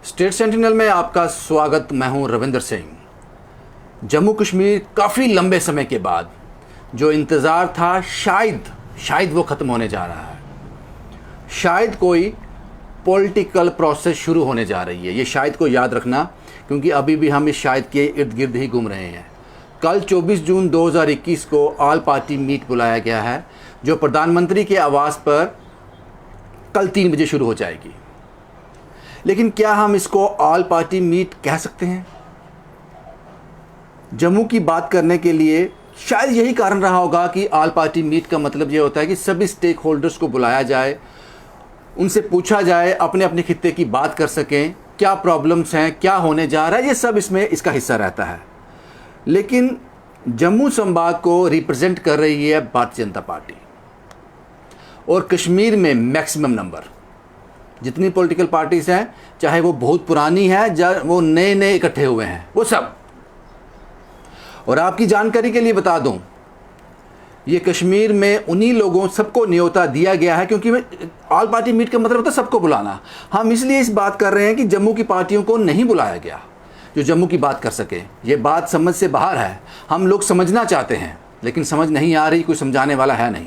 State sentinel में आपका स्वागत। मैं हूं रविंदर सिंह। जम्मू कश्मीर काफ़ी लंबे समय के बाद जो इंतज़ार था शायद वो ख़त्म होने जा रहा है। शायद कोई पॉलिटिकल प्रोसेस शुरू होने जा रही है। ये शायद को याद रखना, क्योंकि अभी भी हम इस शायद के इर्द गिर्द ही घूम रहे हैं। कल 24 जून 2021 को ऑल पार्टी मीट बुलाया गया है, जो प्रधानमंत्री के आवास पर कल 3 बजे शुरू हो जाएगी। लेकिन क्या हम इसको ऑल पार्टी मीट कह सकते हैं? जम्मू की बात करने के लिए शायद यही कारण रहा होगा कि ऑल पार्टी मीट का मतलब ये होता है कि सभी स्टेक होल्डर्स को बुलाया जाए, उनसे पूछा जाए, अपने अपने खित्ते की बात कर सकें, क्या प्रॉब्लम्स हैं, क्या होने जा रहा है, ये सब इसका हिस्सा रहता है। लेकिन जम्मू संभाग को रिप्रेजेंट कर रही है भारतीय जनता पार्टी, और कश्मीर में मैक्सिमम नंबर जितनी पॉलिटिकल पार्टीज हैं, चाहे वो बहुत पुरानी है या वो नए इकट्ठे हुए हैं, वो सब। और आपकी जानकारी के लिए बता दूं, ये कश्मीर में उन्हीं लोगों सबको न्योता दिया गया है, क्योंकि ऑल पार्टी मीट का मतलब होता है सबको बुलाना। हम इसलिए इस बात कर रहे हैं कि जम्मू की पार्टियों को नहीं बुलाया गया जो जम्मू की बात कर सके। ये बात समझ से बाहर है। हम लोग समझना चाहते हैं लेकिन समझ नहीं आ रही, कोई समझाने वाला है नहीं।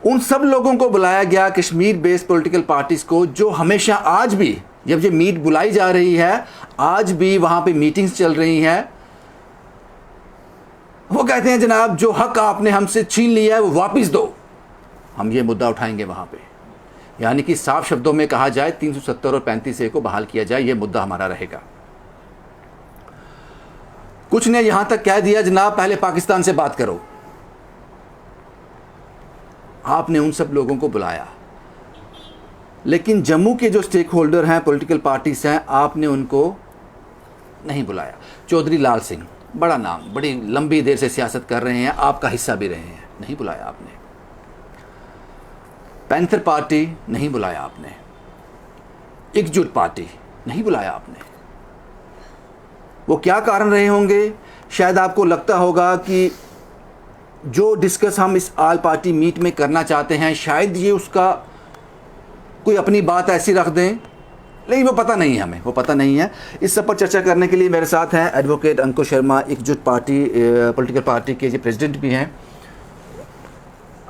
उन सब लोगों को बुलाया गया, कश्मीर बेस्ड पॉलिटिकल पार्टीज को, जो हमेशा आज भी जब ये मीट बुलाई जा रही है, आज भी वहां पे मीटिंग्स चल रही हैं। वो कहते हैं जनाब जो हक आपने हमसे छीन लिया है वो वापस दो। हम ये मुद्दा उठाएंगे वहां पे, यानी कि साफ शब्दों में कहा जाए 370 और 35A को बहाल किया जाए, ये मुद्दा हमारा रहेगा। कुछ ने यहां तक कह दिया जनाब पहले पाकिस्तान से बात करो। आपने उन सब लोगों को बुलाया, लेकिन जम्मू के जो स्टेक होल्डर हैं, पॉलिटिकल पार्टीज हैं, आपने उनको नहीं बुलाया। चौधरी लाल सिंह, बड़ा नाम, बड़ी लंबी देर से सियासत कर रहे हैं, आपका हिस्सा भी रहे हैं, नहीं बुलाया आपने। पैंथर पार्टी नहीं बुलाया आपने। एकजुट पार्टी नहीं बुलाया आपने। वो क्या कारण रहे होंगे? शायद आपको लगता होगा कि जो डिस्कस हम इस ऑल पार्टी मीट में करना चाहते हैं, शायद ये उसका कोई अपनी बात ऐसी रख दें, लेकिन वो पता नहीं है, हमें वो पता नहीं है। इस सब पर चर्चा करने के लिए मेरे साथ हैं एडवोकेट अंकुश शर्मा, एकजुट पार्टी पॉलिटिकल पार्टी के जो प्रेसिडेंट भी हैं।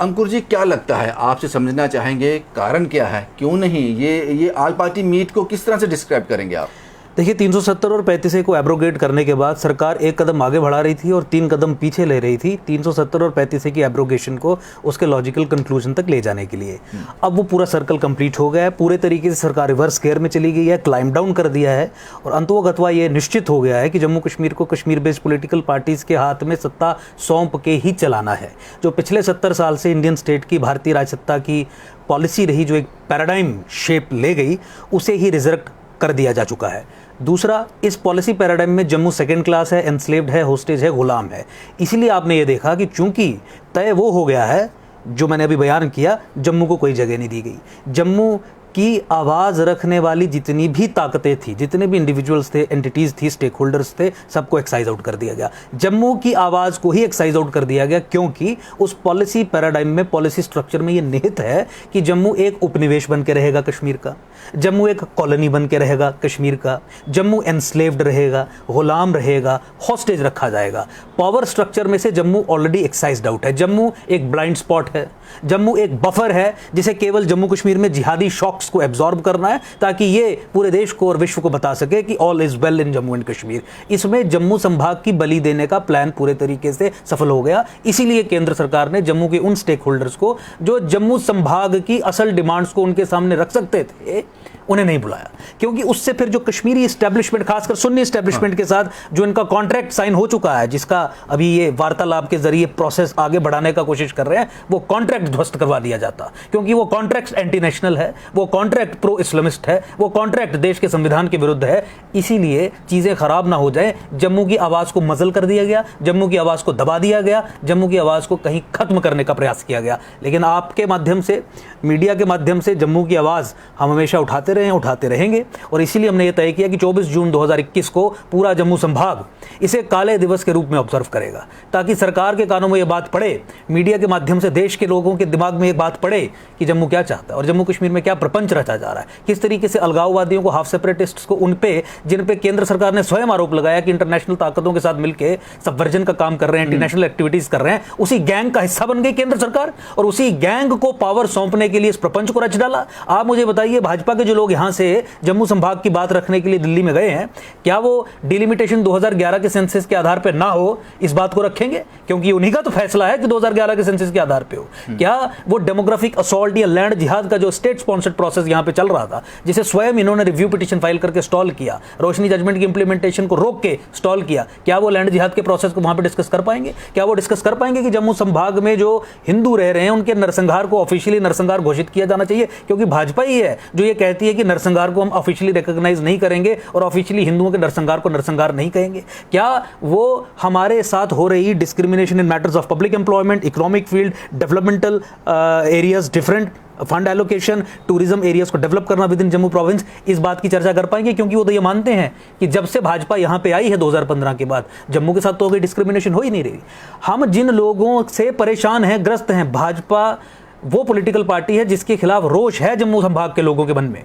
अंकुर जी, क्या लगता है, आपसे समझना चाहेंगे कारण क्या है, क्यों नहीं ये ऑल पार्टी मीट को किस तरह से डिस्क्राइब करेंगे आप? देखिए, 370 और 35A को एब्रोगेट करने के बाद सरकार एक कदम आगे बढ़ा रही थी और 3 कदम पीछे ले रही थी 370 और 35A की एब्रोगेशन को उसके लॉजिकल कंक्लूजन तक ले जाने के लिए। अब वो पूरा सर्कल कंप्लीट हो गया है, पूरे तरीके से सरकार रिवर्स गियर में चली गई है, क्लाइम डाउन कर दिया है, और अंतोगत्वा ये निश्चित हो गया है कि जम्मू कश्मीर को कश्मीर बेस्ड पॉलिटिकल पार्टीज के हाथ में सत्ता सौंप के ही चलाना है। जो पिछले 70 साल से इंडियन स्टेट की भारतीय राजसत्ता की पॉलिसी रही, जो एक पैराडाइम शेप ले गई, उसे ही रिजर्व कर दिया जा चुका है। दूसरा, इस पॉलिसी पैराडाइम में जम्मू सेकंड क्लास है, एनस्लेव्ड है, होस्टेज है, गुलाम है। इसीलिए आपने ये देखा कि चूंकि तय वो हो गया है जो मैंने अभी बयान किया, जम्मू को कोई जगह नहीं दी गई। जम्मू की आवाज़ रखने वाली जितनी भी ताकतें थी, जितने भी इंडिविजुअल्स थे, एंटिटीज़ थी, स्टेक होल्डर्स थे, सबको एक्साइज आउट कर दिया गया। जम्मू की आवाज़ को ही एक्साइज आउट कर दिया गया, क्योंकि उस पॉलिसी पैराडाइम में, पॉलिसी स्ट्रक्चर में ये निहित है कि जम्मू एक उपनिवेश बन के रहेगा कश्मीर का, जम्मू एक कॉलोनी बन के रहेगा कश्मीर का, जम्मू एनस्लेव्ड रहेगा, गुलाम रहेगा, हॉस्टेज रखा जाएगा। पावर स्ट्रक्चर में से जम्मू ऑलरेडी एक्साइज्ड आउट है। जम्मू एक ब्लाइंड स्पॉट है, जम्मू एक बफर है जिसे केवल जम्मू कश्मीर में जिहादी शॉक्स को एब्जॉर्ब करना है, ताकि ये पूरे देश को और विश्व को बता सके कि all is well in Jammu and Kashmir. इसमें जम्मू संभाग की बलि देने का प्लान पूरे तरीके से सफल हो गया। इसीलिए केंद्र सरकार ने जम्मू के उन स्टेक होल्डर्स को जो जम्मू संभाग की असल डिमांड्स को उनके सामने रख सकते थे, उन्हें नहीं बुलाया, क्योंकि उससे फिर जो कश्मीरी एस्टेब्लिशमेंट, खासकर सुन्नी एस्टेब्लिशमेंट के साथ जो इनका कॉन्ट्रैक्ट साइन हो चुका है, जिसका अभी ये वार्तालाप के जरिए प्रोसेस आगे बढ़ाने का कोशिश कर रहे हैं, वो कॉन्ट्रैक्ट ध्वस्त करवा दिया जाता, क्योंकि वो कॉन्ट्रैक्ट एंटी नेशनल है, वो कॉन्ट्रैक्ट प्रो इस्लामिस्ट है, वो कॉन्ट्रैक्ट देश के संविधान के विरुद्ध है। इसीलिए चीजें खराब ना हो जाए, जम्मू की आवाज को मजल कर दिया गया, जम्मू की आवाज को दबा दिया गया, जम्मू की आवाज को कहीं खत्म करने का प्रयास किया गया। लेकिन आपके माध्यम से, मीडिया के माध्यम से जम्मू की आवाज हम हमेशा उठाते रहे हैं, उठाते रहेंगे, और इसीलिए हमने ये तय किया कि 24 जून 2021 को पूरा जम्मू संभाग इसे काले दिवस के रूप में ऑब्जर्व करेगा, ताकि सरकार के कानों में ये बात पड़े, मीडिया के माध्यम से देश के लोगों के दिमाग में ये बात पड़े कि जम्मू क्या चाहता है और जम्मू कश्मीर में क्या प्रपंच प्रपंच रचा जा रहा है, किस तरीके से अलगाववादियों को, हाफ सेपरेटिस्ट्स को, उन पे जिन पे केंद्र सरकार ने स्वयं आरोप लगाया कि इंटरनेशनल ताकतों के साथ मिलकर सबवर्जन का काम कर रहे हैं, इंटरनेशनल एक्टिविटीज कर रहे हैं, उसी गैंग का हिस्सा बन गई केंद्र सरकार और उसी गैंग को पावर सौंपने के लिए इस प्रपंच को रच डाला। आप मुझे बताइए, भाजपा के जो लोग यहां से जम्मू संभाग की बात रखने के लिए दिल्ली में गए हैं, क्या वो डिलिमिटेशन 2011 के सेंसस के आधार पर ना हो इस बात को रखेंगे? क्योंकि उन्हीं का तो फैसला है कि 2011 के सेंसस के आधार पर हो। क्या वो डेमोग्राफिक असॉल्ट या लैंड जिहाद का जो स्टेट स्पॉन्सर्ड प्रोसेस यहां पे चल रहा था, जिसे स्वयं इन्होंने रिव्यू पिटीशन फाइल करके स्टॉल किया, रोशनी जजमेंट की इंप्लीमेंटेशन को रोक के स्टॉल किया, क्या वो लैंड जिहाद के प्रोसेस को वहां पे डिस्कस कर पाएंगे? क्या वो डिस्कस कर पाएंगे कि जम्मू संभाग में जो हिंदू रह रहे हैं उनके नरसंहार को ऑफिशियली नरसंहार घोषित किया जाना चाहिए? क्योंकि भाजपा ही है जो ये कहती है कि नरसंहार को हम ऑफिशियली रिकॉग्नाइज नहीं करेंगे और ऑफिशियली हिंदुओं के नरसंहार को नरसंहार नहीं कहेंगे। क्या वो हमारे साथ हो रही discrimination in matters of public employment, economic field, developmental areas, different fund allocation, tourism areas को डेवलप करना विद इन जम्मू प्रोविंस, इस बात की चर्चा कर पाएंगे? क्योंकि वो तो ये मानते हैं कि जब से भाजपा यहां पे आई है 2015 के बाद, जम्मू के साथ तो कोई डिस्क्रिमिनेशन हो ही नहीं रही। हम जिन लोगों से परेशान हैं, ग्रस्त हैं, भाजपा वो पॉलिटिकल पार्टी है जिसके खिलाफ रोष है जम्मू संभाग के लोगों के मन में।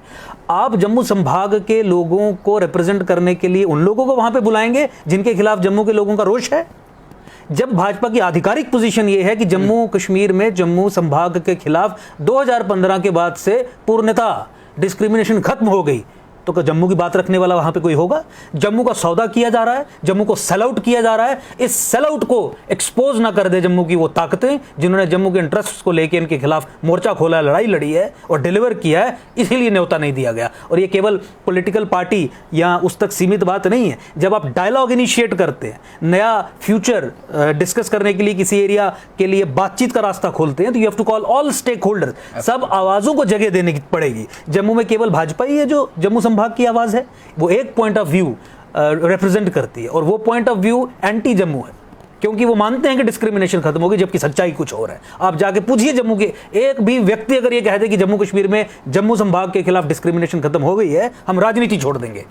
आप जम्मू संभाग के लोगों को रिप्रेजेंट करने के लिए उन लोगों को वहां पे बुलाएंगे जिनके खिलाफ जम्मू के लोगों का रोष है? जब भाजपा की आधिकारिक पोजीशन यह है कि जम्मू कश्मीर में जम्मू संभाग के खिलाफ 2015 के बाद से पूर्णतः डिस्क्रिमिनेशन खत्म हो गई, तो जम्मू की बात रखने वाला वहां पे कोई होगा? जम्मू का सौदा किया जा रहा है, जम्मू को सेल आउट किया जा रहा है। इस सेल आउट को एक्सपोज ना कर दे जम्मू की वो ताकतें जिन्होंने जम्मू के इंटरेस्ट्स को लेकर इनके खिलाफ मोर्चा खोला, लड़ाई लड़ी है और डिलीवर किया है, इसीलिए न्योता नहीं दिया गया। और ये केवल पॉलिटिकल पार्टी या उस तक सीमित बात नहीं है। जब आप डायलॉग इनिशिएट करते हैं, नया फ्यूचर डिस्कस करने के लिए किसी एरिया के लिए बातचीत का रास्ता खोलते हैं, तो you have to call all stakeholder, सब आवाजों को जगह देने की पड़ेगी। जम्मू में केवल भाजपा ही है जो जम्मू संभाग की आवाज है, वो एक पॉइंट ऑफ व्यू रिप्रेजेंट करती है और वो point of view anti Jammu है, क्योंकि वो मानते हैं कि डिस्क्रिमिनेशन खत्म होगी, जबकि सच्चाई कुछ और है। आप जाके पूछिए जम्मू के एक भी व्यक्ति अगर ये कहते कि जम्मू कश्मीर में जम्मू संभाग के खिलाफ डिस्क्रिमिनेशन खत्म हो गई है, हम राजनीति छोड़ देंगे।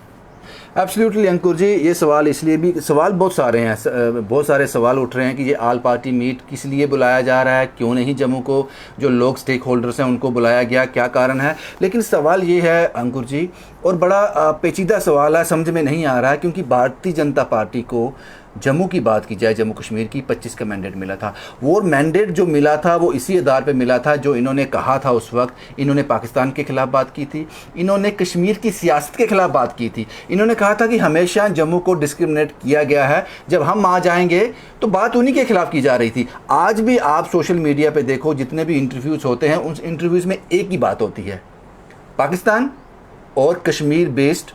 एब्सोल्युटली अंकुर जी, ये सवाल इसलिए भी, सवाल बहुत सारे हैं, बहुत सारे सवाल उठ रहे हैं कि ये ऑल पार्टी मीट किस लिए बुलाया जा रहा है, क्यों नहीं जम्मू को जो लोग स्टेक होल्डर्स हैं उनको बुलाया गया, क्या कारण है। लेकिन सवाल ये है अंकुर जी, और बड़ा पेचीदा सवाल है, समझ में नहीं आ रहा है, क्योंकि भारतीय जनता पार्टी को जम्मू की बात की जाए, जम्मू कश्मीर की 25 का मैंडेट मिला था। वो मैंडेट जो मिला था वो इसी आधार पे मिला था जो इन्होंने कहा था उस वक्त। इन्होंने पाकिस्तान के खिलाफ बात की थी, इन्होंने कश्मीर की सियासत के खिलाफ बात की थी, इन्होंने कहा था कि हमेशा जम्मू को डिस्क्रिमिनेट किया गया है, जब हम आ जाएंगे तो बात उन्हीं के खिलाफ की जा रही थी। आज भी आप सोशल मीडिया पर देखो, जितने भी इंटरव्यूज़ होते हैं, उन इंटरव्यूज़ में एक ही बात होती है, पाकिस्तान और कश्मीर बेस्ड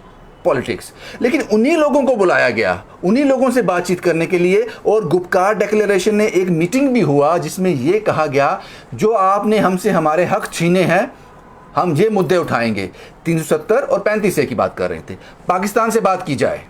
पॉलिटिक्स। लेकिन उन्हीं लोगों को बुलाया गया, उन्हीं लोगों से बातचीत करने के लिए, और गुपकार डिक्लेरेशन ने एक मीटिंग भी हुआ जिसमें यह कहा गया जो आपने हमसे हमारे हक छीने हैं हम ये मुद्दे उठाएंगे। 370 और 35A की बात कर रहे थे। पाकिस्तान से बात की जाए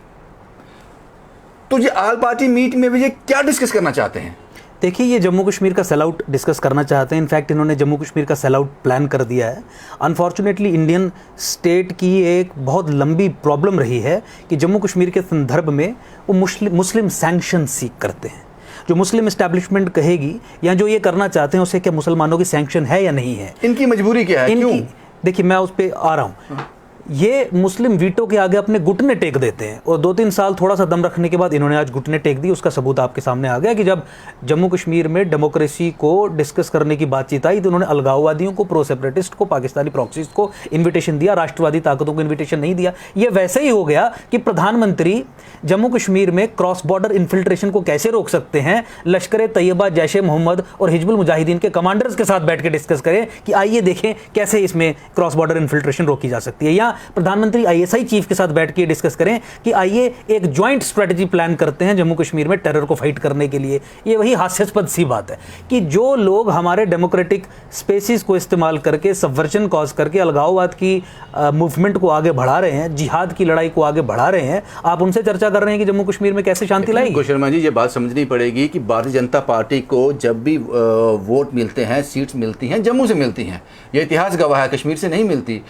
तो ये ऑल पार्टी मीट में भी ये क्या डिस्कस करना चाहते हैं? देखिए, ये जम्मू कश्मीर का सेल आउट डिस्कस करना चाहते हैं। इनफैक्ट इन्होंने जम्मू कश्मीर का सेल आउट प्लान कर दिया है। अनफॉर्चुनेटली इंडियन स्टेट की एक बहुत लंबी प्रॉब्लम रही है कि जम्मू कश्मीर के संदर्भ में वो मुस्लिम सैंक्शन सीख करते हैं। जो मुस्लिम इस्टेब्लिशमेंट कहेगी या जो ये करना चाहते हैं उसे क्या मुसलमानों की सैंक्शन है या नहीं है, इनकी मजबूरी क्या है, क्यों? देखिए, मैं उस पर आ रहा हूँ। ये मुस्लिम वीटो के आगे अपने घुटने टेक देते हैं और 2-3 साल थोड़ा सा दम रखने के बाद इन्होंने आज घुटने टेक दी। उसका सबूत आपके सामने आ गया कि जब जम्मू कश्मीर में डेमोक्रेसी को डिस्कस करने की बातचीत आई तो उन्होंने अलगाववादियों को, प्रो सेपरेटिस्ट को, पाकिस्तानी प्रॉक्सीज को इन्विटेशन दिया, राष्ट्रवादी ताकतों को इन्विटेशन नहीं दिया। ये वैसे ही हो गया कि प्रधानमंत्री जम्मू कश्मीर में क्रॉस बॉर्डर इन्फिल्ट्रेशन को कैसे रोक सकते हैं, लश्कर तैयबा, जैश ए मोहम्मद और हिजबुल मुजाहिदीन के कमांडर्स के साथ बैठ के डिस्कस करें कि आइए देखें कैसे इसमें क्रॉस बॉर्डर इन्फिल्ट्रेशन रोकी जा सकती है। या प्रधानमंत्री ISI चीफ के साथ बैठ के डिस्कस करें कि आइए एक ज्वाइंट स्ट्रेटजी प्लान करते हैं जम्मू कश्मीर में टेरर को फाइट करने के लिए। ये वही हास्यास्पद सी बात है कि जो लोग हमारे डेमोक्रेटिक स्पेसिस को इस्तेमाल करके, सबवर्जन कॉज करके अलगाववाद की मूवमेंट को आगे बढ़ा रहे हैं, जिहाद की लड़ाई को आगे बढ़ा रहे हैं, आप उनसे चर्चा कर रहे हैं कि जम्मू कश्मीर में कैसे शांति लाएगी। शर्मा जी, ये बात समझनी पड़ेगी कि भारतीय जनता पार्टी को जब भी वोट मिलते हैं, सीट्स मिलती हैं, जम्मू से मिलती हैं। ये इतिहास गवाह है, कश्मीर से नहीं मिलती।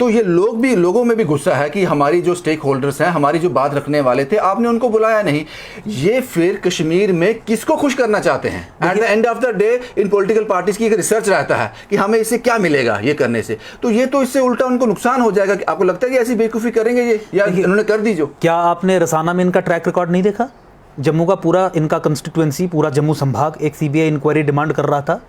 तो ये लोग भी लोगों में भी गुस्सा है कि हमारी जो स्टेक होल्डर्स हैं, हमारी जो बात रखने वाले थे, आपने उनको बुलाया नहीं। ये फिर कश्मीर में किसको खुश करना चाहते हैं? At the end of the day in political parties की एक रिसर्च रहता है कि हमें इससे क्या मिलेगा ये करने से, तो ये तो इससे उल्टा उनको नुकसान हो जाएगा। आपको लगता है कि ऐसी बेवकूफ़ी करेंगे ये, या इन्होंने कर दी? जो क्या आपने रसाना में इनका ट्रैक रिकॉर्ड नहीं देखा? जम्मू का पूरा इनका कंस्टिट्यूएंसी, पूरा जम्मू संभाग एक सीबीआई इंक्वायरी डिमांड कर रहा था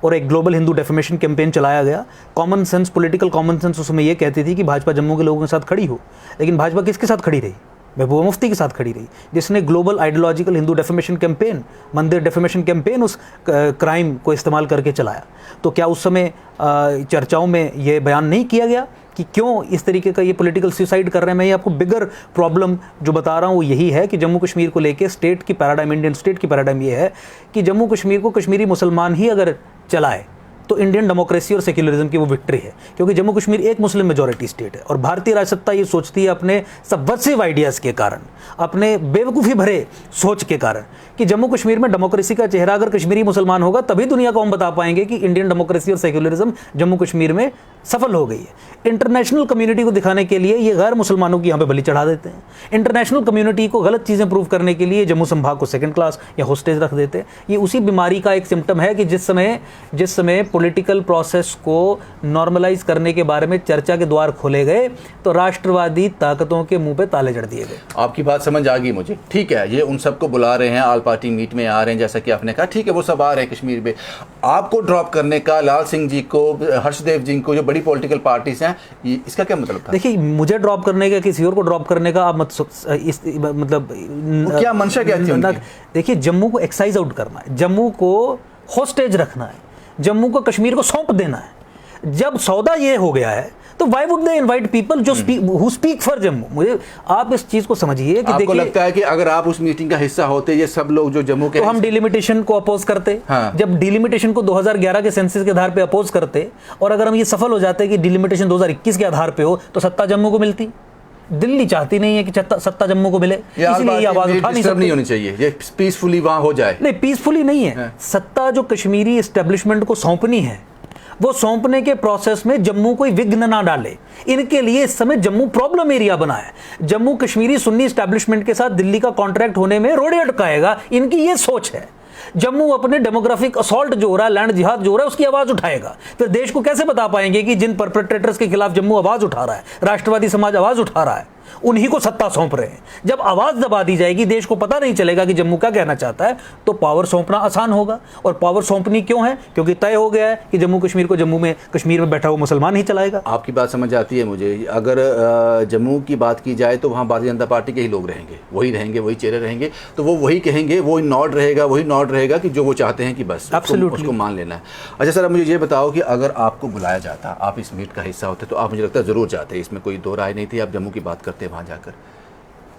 और एक ग्लोबल हिंदू डेफेमेशन कैंपेन चलाया गया। Common sense, political common sense उसमें ये कहती थी कि भाजपा जम्मू के लोगों के साथ खड़ी हो, लेकिन भाजपा किसके साथ खड़ी रही? महबूबा मुफ्ती के साथ खड़ी रही, जिसने global ideological Hindu defamation campaign, मंदिर डेफेमेशन कैंपेन उस क्राइम को इस्तेमाल करके चलाया। तो क्या उस समय चर्चाओं में ये बयान नहीं किया गया कि क्यों इस तरीके का ये पॉलिटिकल सुसाइड कर रहे हैं? मैं ये आपको बिगर प्रॉब्लम जो बता रहा हूँ वो यही है कि जम्मू कश्मीर को लेके स्टेट की पैराडाइम, इंडियन स्टेट की पैराडाइम ये है कि जम्मू कश्मीर को कश्मीरी मुसलमान ही अगर चलाए तो इंडियन डेमोक्रेसी और सेक्युलरिज्म की वो विक्ट्री है, क्योंकि जम्मू कश्मीर एक मुस्लिम मेजॉरिटी स्टेट है और भारतीय राजसत्ता ये सोचती है अपने सबवर्सिव आइडियाज़ के कारण, अपने बेवकूफ़ी भरे सोच के कारण कि जम्मू कश्मीर में डेमोक्रेसी का चेहरा अगर कश्मीरी मुसलमान होगा तभी दुनिया को हम बता पाएंगे कि इंडियन डेमोक्रेसी और सेक्युलरिज्म जम्मू कश्मीर में सफल हो गई है। इंटरनेशनल कम्युनिटी को दिखाने के लिए ये गैर मुसलमानों की यहाँ पे बलि चढ़ा देते हैं। इंटरनेशनल कम्युनिटी को गलत चीज़ें प्रूव करने के लिए जम्मू संभाग को सेकंड क्लास या होस्टेज रख देते हैं। ये उसी बीमारी का एक सिम्टम है कि जिस समय पॉलिटिकल प्रोसेस को नॉर्मलाइज करने के बारे में चर्चा के द्वार खोले गए तो राष्ट्रवादी ताकतों के मुंह पे ताले जड़ दिए गए। आपकी बात समझ आ गई मुझे, ठीक है। ये उन सबको बुला रहे हैं, ऑल पार्टी मीट में आ रहे हैं, जैसा कि आपने कहा, ठीक है, वो सब आ रहे हैं कश्मीर में। आपको ड्रॉप करने का, लाल सिंह जी को, हर्षदेव जी को, जो बड़ी पॉलिटिकल पार्टीज हैं, इसका क्या मतलब था? देखिए, मुझे ड्रॉप करने का, किसी और को ड्रॉप करने का आप मत मतलब क्या मंशा क्या थी उनकी? देखिए, जम्मू को एक्साइज आउट करना है, जम्मू को होस्टेज रखना है, जम्मू को कश्मीर को सौंप देना है। जब सौदा ये हो गया है तो why would they invite people जो स्पीक फॉर जम्मू? मुझे आप इस चीज को समझिए कि आपको लगता है कि अगर आप उस मीटिंग का हिस्सा होते, ये सब लोग जो जम्मू के, तो हम डिलिमिटेशन को अपोज करते। हाँ। जब डिलिमिटेशन को 2011 के सेंसस के आधार पे अपोज करते और अगर हम ये सफल हो जाते कि डिलिमिटेशन 2021 के आधार पे हो तो सत्ता जम्मू को मिलती। दिल्ली चाहती नहीं है कि सत्ता जम्मू को मिले, इसलिए ये आवाज उठा नहीं सकती। नहीं होनी चाहिए, ये पीसफुली वहां हो जाए। नहीं, पीसफुली नहीं है। सत्ता जो कश्मीरी एस्टेब्लिशमेंट को सौंपनी है, वो सौंपने के प्रोसेस में जम्मू कोई विघ्न ना डाले। इनके लिए इस समय जम्मू प्रॉब्लम एरिया बना है। जम्मू कश्मीरी सुन्नी एस्टेब्लिशमेंट के साथ दिल्ली का कॉन्ट्रैक्ट होने में रोड़े अटकाएगा, इनकी ये सोच है। जम्मू अपने डेमोग्राफिक असॉल्ट जो हो रहा है, लैंड जिहाद जो हो रहा है, उसकी आवाज उठाएगा। फिर देश को कैसे बता पाएंगे कि जिन परपेट्रेटर्स के खिलाफ जम्मू आवाज उठा रहा है, राष्ट्रवादी समाज आवाज उठा रहा है, उन्हीं को सत्ता सौंप रहे हैं। जब आवाज दबा दी जाएगी, देश को पता नहीं चलेगा कि जम्मू क्या कहना चाहता है, तो पावर सौंपना आसान होगा। और पावर सौंपनी क्यों है? क्योंकि तय हो गया है कि जम्मू कश्मीर को कश्मीर में बैठा हुआ मुसलमान ही चलाएगा। आपकी बात समझ आती है मुझे। अगर जम्मू की बात की जाए तो वहाँ भारतीय जनता पार्टी के ही लोग रहेंगे, वही चेहरे रहेंगे, तो वो वही कहेंगे, वही नॉड रहेगा कि जो वो चाहते हैं कि बस उसको मान लेना है। अच्छा सर, अब मुझे ये बताओ कि अगर आपको बुलाया जाता, आप इस मीट का हिस्सा होते, तो आप, मुझे लगता है, ज़रूर जाते, इसमें कोई दो राय नहीं थी। आप जम्मू की बात करते वहाँ जाकर,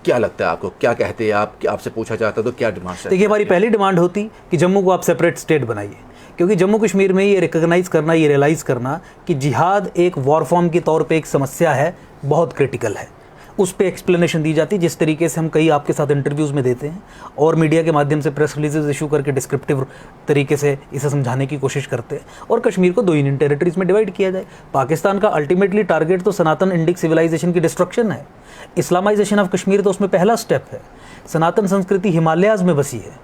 क्या लगता है आपको, क्या कहते हैं आप? आपसे पूछा जाता तो क्या डिमांड? देखिए, हमारी पहली डिमांड होती कि जम्मू को आप सेपरेट स्टेट बनाइए, क्योंकि जम्मू कश्मीर में ये रिकॉग्नाइज करना, ये रियलाइज़ करना कि जिहाद एक वॉर फॉर्म के तौर पे एक समस्या है, बहुत क्रिटिकल है। उस पर एक्सप्लेनेशन दी जाती, जिस तरीके से हम कई आपके साथ इंटरव्यूज़ में देते हैं और मीडिया के माध्यम से प्रेस रिलीजेज इशू करके डिस्क्रिप्टिव तरीके से इसे समझाने की कोशिश करते हैं। और कश्मीर को 2 यूनियन टेरिटरीज में डिवाइड किया जाए। पाकिस्तान का अल्टीमेटली टारगेट तो सनातन इंडिक सिविलाइजेशन की डिस्ट्रक्शन है। इस्लामाइजेशन ऑफ कश्मीर तो उसमें पहला स्टेप है। सनातन संस्कृति हिमालयाज़ में बसी है।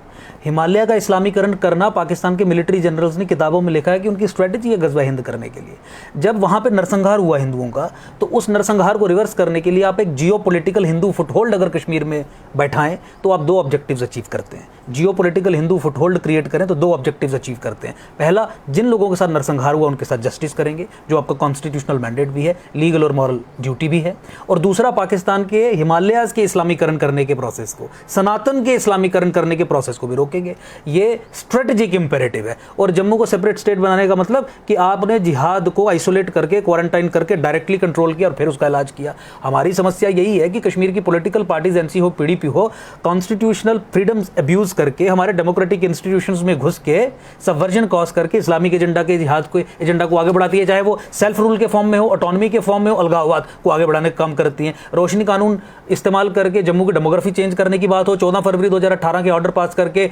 हिमालय का इस्लामीकरण करना, पाकिस्तान के मिलिट्री जनरल्स ने किताबों में लिखा है कि उनकी स्ट्रेटजी है गज़वा हिंद करने के लिए। जब वहाँ पे नरसंहार हुआ हिंदुओं का, तो उस नरसंहार को रिवर्स करने के लिए आप एक जियोपॉलिटिकल हिंदू फुटहोल्ड अगर कश्मीर में बैठाएं तो आप 2 ऑब्जेक्टिव्स अचीव करते हैं। जियोपॉलिटिकल हिंदू फुटहोल्ड क्रिएट करें तो 2 ऑब्जेक्टिव्स अचीव करते हैं। पहला, जिन लोगों के साथ नरसंहार हुआ उनके साथ जस्टिस करेंगे, जो आपका कॉन्स्टिट्यूशनल मैंडेट भी है, लीगल और मॉरल ड्यूटी भी है। और दूसरा, पाकिस्तान के हिमालयाज़ के इस्लामीकरण करने के प्रोसेस को, सनातन के इस्लामीकरण करने के प्रोसेस को भी रोकेंगे। ये स्ट्रेटेजिक इंपेरेटिव है। और जम्मू को सेपरेट स्टेट बनाने का मतलब कि आपने जिहाद को आइसोलेट करके, क्वारंटाइन करके डायरेक्टली कंट्रोल किया और फिर उसका इलाज किया। हमारी समस्या यही है कि कश्मीर की पॉलिटिकल पार्टीज, एनसी हो, पीडीपी हो, कॉन्स्टिट्यूशनल फ्रीडम्स अब्यूज करके, हमारे डेमोक्रेटिक इंस्टीट्यूशंस में घुस के, सबवर्जन कॉज करके इस्लामिक एजेंडा के, जिहाद को एजेंडा को आगे बढ़ाती है। चाहे वो सेल्फ रूल के फॉर्म में हो, ऑटोनॉमी के फॉर्म में हो, अलगाववाद को आगे बढ़ाने का काम करती हैं। रोशनी कानून इस्तेमाल करके जम्मू की डेमोग्राफी चेंज करने की बात हो, 14 फरवरी 2018 के ऑर्डर पास करके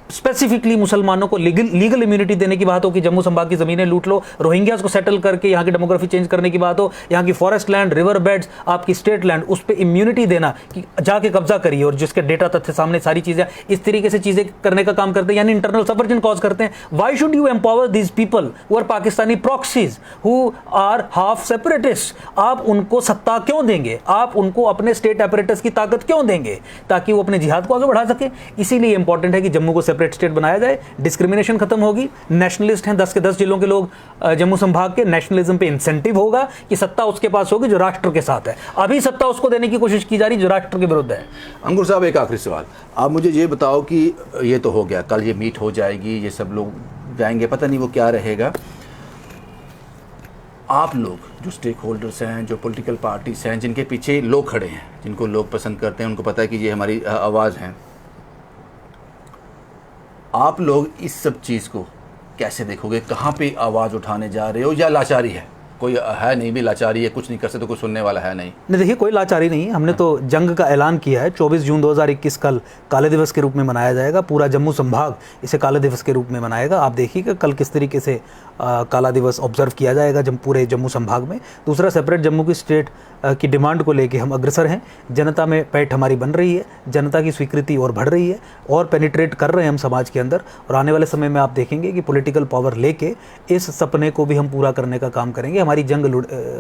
स्पेसिफिकली मुसलमानों को लीगल इम्यूनिटी देने की बात हो कि जम्मू संभाग की ज़मीनें लूट लो, रोहिंग्यास को सेटल करके यहाँ की डेमोग्राफी चेंज करने की बात हो, यहाँ की फॉरेस्ट लैंड, रिवर बेड्स, आपकी स्टेट लैंड, उस पर इम्यूनिटी देना कि जाके कब्जा करिए, और जिसके डेटा तथ्य सामने सारी चीज़ें इस तरीके से चीज़ें करने का काम करते हैं, यानी इंटरनल सबवर्जन कॉज करते हैं। Why should you empower these people who are Pakistani proxies who are half separatist? आप उनको सत्ता क्यों देंगे? आप उनको अपने स्टेट अपरेटस की ताकत क्यों देंगे? ताकि वो अपने जिहाद को आगे बढ़ा सके। इसीलिए इंपॉर्टेंट है कि जम्मू को सेपरेट स्टेट बनाया जाए, डिस्क्रिमिनेशन खत्म होगी। नेशनलिस्ट हैं 10 के 10 जिलों के लोग जम्मू संभाग के, नेशनलिज्म पे इंसेंटिव होगा कि सत्ता उसके पास होगी जो राष्ट्र के साथ है। अभी सत्ता उसको देने की कोशिश की जा रही जो राष्ट्र के विरुद्ध है। अंकुर साहब, एक आखिरी सवाल, आप मुझे ये बताओ कि ये तो हो गया, कल ये मीट हो जाएगी, ये सब लोग जाएंगे, पता नहीं वो क्या रहेगा। आप लोग जो स्टेक होल्डर्स हैं, जो पॉलिटिकल पार्टीज हैं, जिनके पीछे लोग खड़े हैं, जिनको लोग पसंद करते हैं, उनको पता है कि ये हमारी आवाज़ है, आप लोग इस सब चीज़ को कैसे देखोगे? कहाँ पे आवाज़ उठाने जा रहे हो, या लाचारी है? कोई है नहीं भी लाचारी है, कुछ नहीं कर सकते, तो कोई सुनने वाला है नहीं? नहीं, देखिए कोई लाचारी नहीं है। हमने तो जंग का ऐलान किया है। 24 जून 2021 कल काले दिवस के रूप में मनाया जाएगा। पूरा जम्मू संभाग इसे काले दिवस के रूप में मनाएगा। आप देखिएगा कल किस तरीके से काला दिवस ऑब्जर्व किया जाएगा पूरे जम्मू संभाग में। दूसरा, सेपरेट जम्मू की स्टेट की डिमांड को लेके हम अग्रसर हैं। जनता में पैठ हमारी बन रही है, जनता की स्वीकृति और बढ़ रही है, और पेनिट्रेट कर रहे हैं हम समाज के अंदर। और आने वाले समय में आप देखेंगे कि पॉलिटिकल पावर लेके इस सपने को भी हम पूरा करने का काम करेंगे। हमारी जंग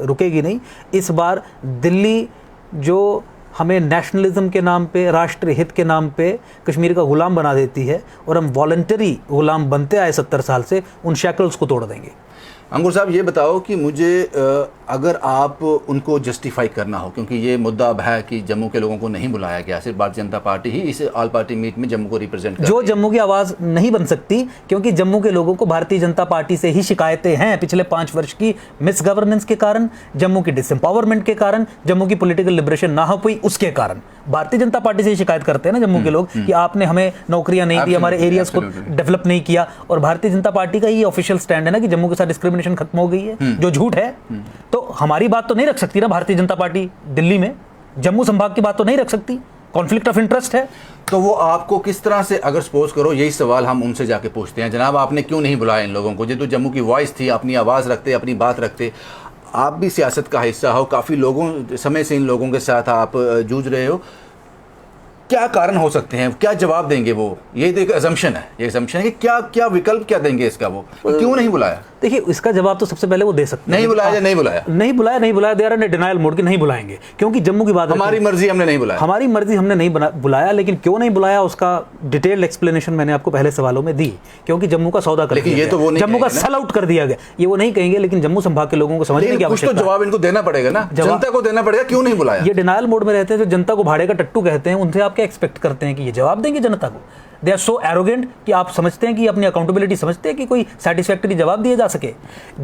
रुकेगी नहीं। इस बार दिल्ली जो हमें नेशनलिज्म के नाम पे, राष्ट्र हित के नाम पे कश्मीर का गुलाम बना देती है, और हम वॉलंटरी गुलाम बनते आए 70 साल से, उन शैकल्स को तोड़ देंगे। अंकुर साहब, ये बताओ कि मुझे अगर आप उनको जस्टिफाई करना हो, क्योंकि ये मुद्दा अब है कि जम्मू के लोगों को नहीं बुलाया गया, सिर्फ भारतीय जनता पार्टी ही इस ऑल पार्टी मीट में जम्मू को रिप्रेजेंट कर, जो जम्मू की आवाज़ नहीं बन सकती, क्योंकि जम्मू के लोगों को भारतीय जनता पार्टी से ही शिकायतें हैं पिछले 5 वर्ष की मिस गवर्नेंस के कारण, जम्मू की डिसएम्पावरमेंट के कारण, जम्मू की पॉलिटिकल लिबरेशन ना हो पाई उसके कारण। भारतीय जनता पार्टी से ही शिकायत करते हैं ना जम्मू के लोग कि आपने हमें नौकरियां नहीं दी, हमारे एरियाज को डेवलप नहीं किया। और भारतीय जनता पार्टी का ये ऑफिशियल स्टैंड है ना कि जम्मू के साथ डिस्क्रिमिनेशन खत्म हो गई है, जो झूठ है। तो हमारी बात तो नहीं रख सकती ना भारतीय जनता पार्टी दिल्ली में, जम्मू संभाग की बात तो नहीं रख सकती, कॉन्फ्लिक्ट ऑफ इंटरेस्ट है। तो वो आपको किस तरह से, अगर सपोज करो यही सवाल हम उनसे जाके पूछते हैं, जनाब आपने क्यों नहीं बुलाया इन लोगों को, ये तो जम्मू की वॉइस थी, अपनी आवाज़ रखते, अपनी बात रखते, आप भी सियासत का हिस्सा हो, काफ़ी लोगों समय से इन लोगों के साथ आप जूझ रहे हो, क्या कारण हो सकते हैं, क्या जवाब देंगे वो? ये तो एक अजम्पशन है, ये अजम्पशन है कि क्या क्या विकल्प क्या देंगे इसका, वो क्यों नहीं बुलाया? देखिए, इसका जवाब तो सबसे पहले वो दे सकते हैं। नहीं बुलाया या नहीं बुलाया? नहीं बुलाया, they are in denial mode कि नहीं बुलाएंगे, क्योंकि जम्मू की बात हमारी मर्जी, हमने नहीं बुलाया, हमारी मर्जी हमने नहीं बुलाया। लेकिन क्यों नहीं बुलाया उसका डिटेल्ड एक्सप्लेनेशन मैंने आपको पहले सवालों में दी, क्योंकि जम्मू का सौदा कर दिया गया, जम्मू का सेल आउट कर दिया गया। ये वो नहीं कहेंगे, लेकिन जम्मू संभाग के लोगों को समझने की आवश्यकता है। तो जवाब इनको देना पड़ेगा ना, जनता को देना पड़ेगा, क्यों नहीं बुलाया? ये डिनायल मोड में रहते हैं, जो जनता को भाड़े का टट्टू कहते हैं, उनसे आप क्या एक्सपेक्ट करते हैं कि ये जवाब देंगे जनता को? दे आर सो एरोगेंट कि आप समझते हैं कि अपनी अकाउंटेबिलिटी समझते हैं कि कोई सेटिस्फैक्टरी जवाब दिया जा सके।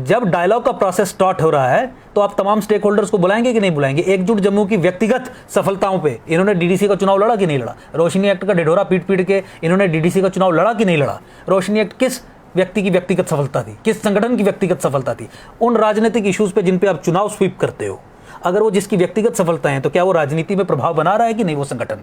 जब डायलॉग का प्रोसेस स्टार्ट हो रहा है तो आप तमाम स्टेक होल्डर्स को बुलाएंगे कि नहीं बुलाएंगे? एकजुट जम्मू की व्यक्तिगत सफलताओं पे इन्होंने डीडीसी का चुनाव लड़ा कि नहीं लड़ा? रोशनी एक्ट का ढिढोरा पीट पीट के इन्होंने डीडीसी का चुनाव लड़ा कि नहीं लड़ा? रोशनी एक्ट किस व्यक्ति की व्यक्तिगत सफलता थी, किस संगठन की व्यक्तिगत सफलता थी? उन राजनीतिक इश्यूज पे जिन पे आप चुनाव स्वीप करते हो, अगर वो जिसकी व्यक्तिगत सफलता है, तो क्या वो राजनीति में प्रभाव बना रहा है कि नहीं वो संगठन?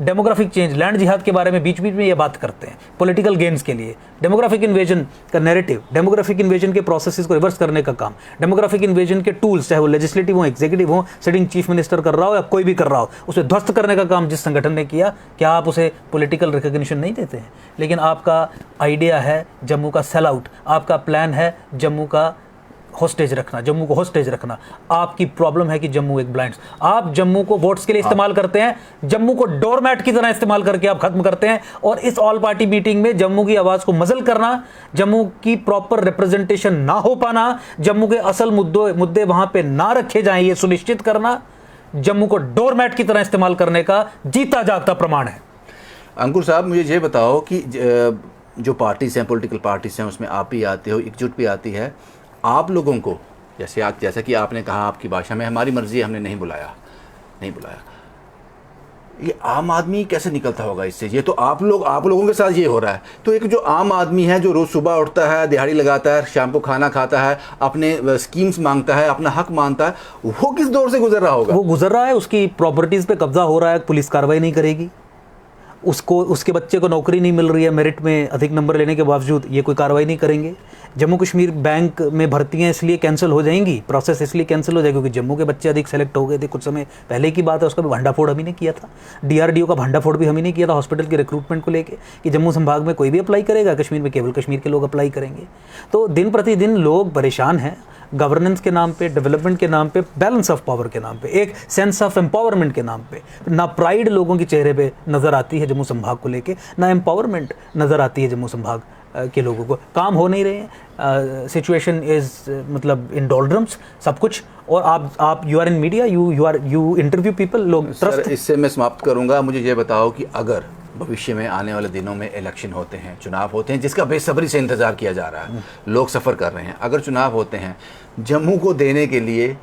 डेमोग्राफिक चेंज, लैंड जिहाद के बारे में बीच बीच में ये बात करते हैं पॉलिटिकल गेन्स के लिए। डेमोग्राफिक इन्वेजन का नैरेटिव, डेमोग्राफिक इन्वेजन के प्रोसेसेस को रिवर्स करने का काम, डेमोग्राफिक इन्वेजन के टूल्स, चाहे वो लेजिस्लेटिव हो, एग्जीक्यूटिव हो, सिटिंग चीफ मिनिस्टर कर रहा हो या कोई भी कर रहा हो, उसे ध्वस्त करने का काम जिस संगठन ने किया, क्या आप उसे पॉलिटिकल रिकॉग्निशन नहीं देते हैं? लेकिन आपका आइडिया है जम्मू का सेल आउट, आपका प्लान है जम्मू का होस्टेज रखना, जम्मू को होस्टेज रखना। आपकी प्रॉब्लम है कि जम्मू एक ब्लाइंड्स, आप जम्मू को वोट्स के लिए इस्तेमाल करते हैं, जम्मू को डोरमैट की तरह इस्तेमाल करके आप खत्म करते हैं। और इस ऑल पार्टी मीटिंग में जम्मू की आवाज को मजल करना, जम्मू की प्रॉपर रिप्रेजेंटेशन ना हो पाना, जम्मू के असल मुद्दे वहां पे ना रखे जाएं, ये सुनिश्चित करना जम्मू को डोरमैट की तरह इस्तेमाल करने का जीता जागता प्रमाण है। अंकुर साहब, मुझे ये बताओ कि जो पार्टीज हैं, पॉलिटिकल पार्टीज हैं, उसमें आप भी आते हो, एकजुट भी आती है, आप लोगों को जैसा कि आपने कहा आपकी भाषा में, हमारी मर्जी हमने नहीं बुलाया, ये आम आदमी कैसे निकलता होगा इससे? ये तो आप लोगों के साथ ये हो रहा है। तो एक जो आम आदमी है, जो रोज़ सुबह उठता है, दिहाड़ी लगाता है, शाम को खाना खाता है, अपने स्कीम्स मांगता है, अपना हक मानता है, वो किस दौर से गुजर रहा होगा? वो गुजर रहा है, उसकी प्रॉपर्टीज़ पे कब्जा हो रहा है, पुलिस कार्रवाई नहीं करेगी। उसको, उसके बच्चे को नौकरी नहीं मिल रही है मेरिट में अधिक नंबर लेने के बावजूद, ये कोई कार्रवाई नहीं करेंगे। जम्मू कश्मीर बैंक में भर्तियां इसलिए कैंसिल हो जाएंगी, प्रोसेस इसलिए कैंसिल हो जाएगी क्योंकि जम्मू के बच्चे अधिक सेलेक्ट हो गए थे। कुछ समय पहले की बात है, उसका भी भंडाफोड़ हम ही ने किया था, DRDO का भंडाफोड़ भी हम ही ने किया था हॉस्पिटल के रिक्रूटमेंट को लेकर कि जम्मू संभाग में कोई भी अप्लाई करेगा, कश्मीर में केवल कश्मीर के लोग अप्लाई करेंगे। तो दिन प्रतिदिन लोग परेशान हैं, गवर्नेंस के नाम पे, डेवलपमेंट के नाम पे, बैलेंस ऑफ पावर के नाम पे, एक सेंस ऑफ एम्पावरमेंट के नाम पे। ना प्राइड लोगों के चेहरे पे नज़र आती है जम्मू संभाग को लेके, ना एम्पावरमेंट नज़र आती है जम्मू संभाग के लोगों को। काम हो नहीं रहे हैं, सिचुएशन इज़ मतलब इन डोल्ड्रम्स सब कुछ। और आप you are in media, you interview people, लोग ट्रस्ट। इससे मैं समाप्त करूंगा। मुझे ये बताओ कि अगर भविष्य में आने वाले दिनों में इलेक्शन होते हैं, चुनाव होते हैं, जिसका बेसब्री से इंतज़ार किया जा रहा है, लोग सफ़र कर रहे हैं, अगर चुनाव होते हैं, जम्मू को देने के लिए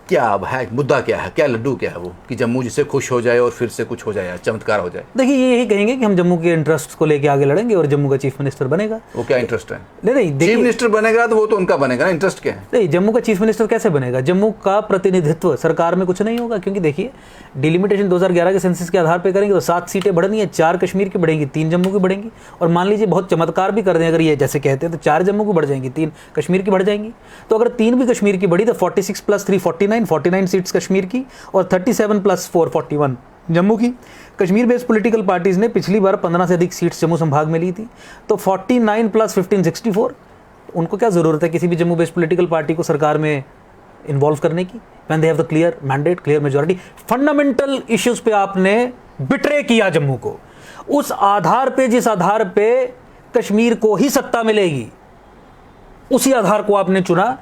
क्या अब है, मुद्दा क्या है, क्या लड्डू क्या है वो, कि जम्मू जिससे खुश हो जाए और फिर से कुछ हो जाए, चमत्कार हो जाए? देखिए, ये यही कहेंगे कि हम जम्मू के इंटरेस्ट को लेके आगे लड़ेंगे और जम्मू का चीफ मिनिस्टर बनेगा। वो क्या इंटरेस्ट है? नहीं, चीफ मिनिस्टर बनेगा तो वो तो उनका बनेगा ना, इंटरेस्ट क्या है? नहीं, जम्मू का चीफ मिनिस्टर कैसे बनेगा? जम्मू का प्रतिनिधित्व सरकार में कुछ नहीं होगा, क्योंकि देखिए डिलिमिटेशन 2011 के सेंसस के आधार पर करेंगे तो 7 सीटें बढ़नी है, 4 कश्मीर की बढ़ेंगी, 3 जम्मू की बढ़ेंगी। और मान लीजिए बहुत चमत्कार भी कर दें अगर ये जैसे कहते हैं, तो 4 जम्मू की बढ़ जाएंगी, 3 कश्मीर की बढ़ जाएंगी। तो अगर 3 भी कश्मीर की बढ़ी तो 46 + 3 49 सीट्स कश्मीर की और 37 + 4 41 जम्मू की। कश्मीर बेस्ड पॉलिटिकल पार्टीज़ ने पिछली बार 15 से अधिक सीट्स जम्मू संभाग में ली थी, तो 49 + 15 64। उनको क्या ज़रूरत है किसी भी जम्मू बेस्ड पॉलिटिकल पार्टी को सरकार में इन्वॉल्व करने की, when they have the clear mandate, clear majority. Fundamental issues पे आपने बिट्रे किया जम्मू को, उस आधार पे, जिस आधार पे कश्मीर को ही सत्ता मिलेगी, उसी आधार को आपने चुना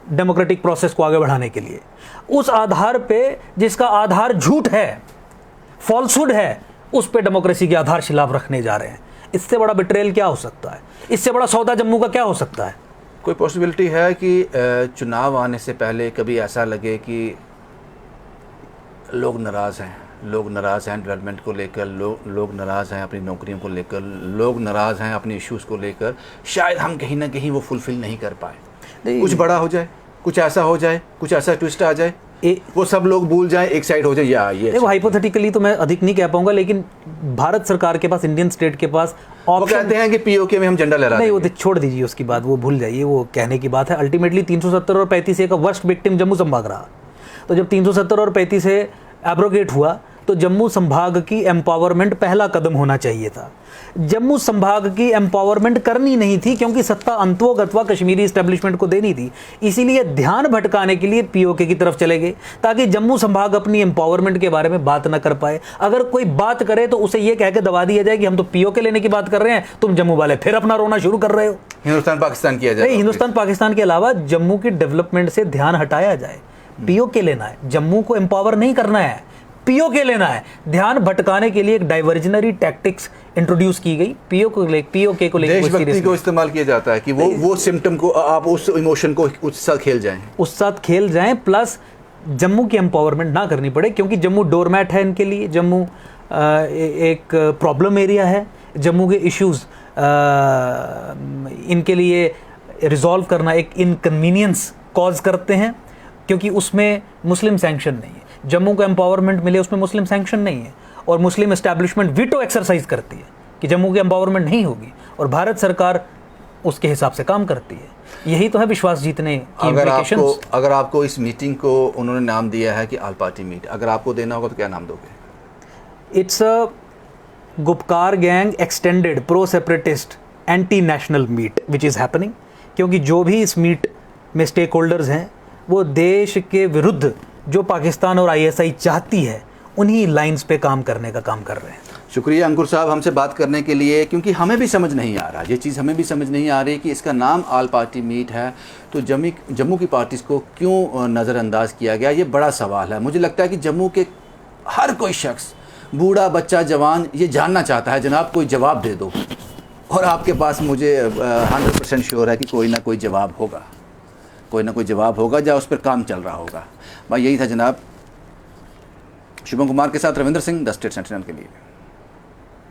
डेमोक्रेटिक प्रोसेस को आगे बढ़ाने के लिए। उस आधार पे जिसका आधार झूठ है, फॉल्सहुड है, उस पे डेमोक्रेसी की आधारशिला आप रखने जा रहे हैं। इससे बड़ा बिट्रेयल क्या हो सकता है? इससे बड़ा सौदा जम्मू का क्या हो सकता है? कोई पॉसिबिलिटी है कि चुनाव आने से पहले कभी ऐसा लगे कि लोग नाराज़ हैं, लोग नाराज़ हैं डेवलपमेंट को लेकर, लोग नाराज़ हैं अपनी नौकरियों को लेकर, लोग नाराज़ हैं अपने इश्यूज़ को लेकर, शायद हम कहीं ना कहीं वो फुलफिल नहीं कर पाए, कुछ बड़ा हो जाए, कुछ ऐसा हो जाए, कुछ ऐसा ट्विस्ट आ जाए, वो सब लोग भूल जाए, एक साइड हो जाए, या ये देखो हाइपोथेटिकली तो मैं अधिक नहीं कह पाऊंगा, लेकिन भारत सरकार के पास, इंडियन स्टेट के पास ऑप्शन, कहते हैं कि पीओके में हम झंडा लहरा नहीं, वो छोड़ दीजिए उसकी बात, वो भूल जाइए, वो कहने की बात है। अल्टीमेटली 370 और 35A का वर्स्ट विक्टिम जम्मू संभाग रहा। तो जब 370 और 35A एब्रोगेट हुआ तो जम्मू संभाग की एम्पावरमेंट पहला कदम होना चाहिए था। जम्मू संभाग की एम्पावरमेंट करनी नहीं थी क्योंकि सत्ता अंतोगत्वा कश्मीरी इस्टेब्लिशमेंट को देनी थी, इसीलिए ध्यान भटकाने के लिए पीओके की तरफ चले गए ताकि जम्मू संभाग अपनी एम्पावरमेंट के बारे में बात न कर पाए। अगर कोई बात करे तो उसे यह कह के दबा दिया जाए कि हम तो पीओके लेने की बात कर रहे हैं, तुम जम्मू वाले फिर अपना रोना शुरू कर रहे हो। हिंदुस्तान पाकिस्तान किया जाए, नहीं, हिंदुस्तान पाकिस्तान के अलावा जम्मू की डेवलपमेंट से ध्यान हटाया जाए। पीओके लेना है, जम्मू को एम्पावर नहीं करना है, पीओके लेना है। ध्यान भटकाने के लिए एक डाइवर्जनरी टैक्टिक्स इंट्रोड्यूस की गई, पीओके को लेकर देशभक्ति को इस्तेमाल किया जाता है कि वो सिम्टम को, आप उस इमोशन को उस साथ खेल जाएं, प्लस जम्मू की एम्पावरमेंट ना करनी पड़े, क्योंकि जम्मू डोरमैट है इनके लिए, जम्मू एक प्रॉब्लम एरिया है, जम्मू के इश्यूज इनके लिए रिजॉल्व करना एक इनकन्वीनियंस कॉज करते हैं, क्योंकि उसमें मुस्लिम सैंक्शन नहीं है। जम्मू को एम्पावरमेंट मिले उसमें मुस्लिम सैंक्शन नहीं है, और मुस्लिम एस्टैब्लिशमेंट वीटो एक्सरसाइज करती है कि जम्मू की एम्पावरमेंट नहीं होगी, और भारत सरकार उसके हिसाब से काम करती है। यही तो है विश्वास जीतने की इम्प्लिकेशंस। अगर आपको इस मीटिंग को उन्होंने नाम दिया है कि ऑल पार्टी मीट, अगर आपको देना होगा तो क्या नाम दोगे? It's a Gupkar gang extended pro separatist anti national meet which is happening, क्योंकि जो भी इस मीट में स्टेक होल्डर्स हैं वो देश के विरुद्ध जो पाकिस्तान और ISI चाहती है उन्हीं लाइंस पे काम करने का काम कर रहे हैं। शुक्रिया अंकुर साहब हमसे बात करने के लिए, क्योंकि हमें भी समझ नहीं आ रहा, ये चीज़ हमें भी समझ नहीं आ रही कि इसका नाम ऑल पार्टी मीट है तो जम्मू की पार्टीज़ को क्यों नज़रअंदाज किया गया, ये बड़ा सवाल है। मुझे लगता है कि जम्मू के हर कोई शख्स, बूढ़ा बच्चा जवान, ये जानना चाहता है जनाब कोई जवाब दे दो, और आपके पास मुझे 100% श्योर है कि कोई ना कोई जवाब होगा, कोई ना कोई जवाब होगा, या उस पर काम चल रहा होगा। भाई यही था जनाब। शुभम कुमार के साथ Ravindra Singh, the state sentinel के लिए।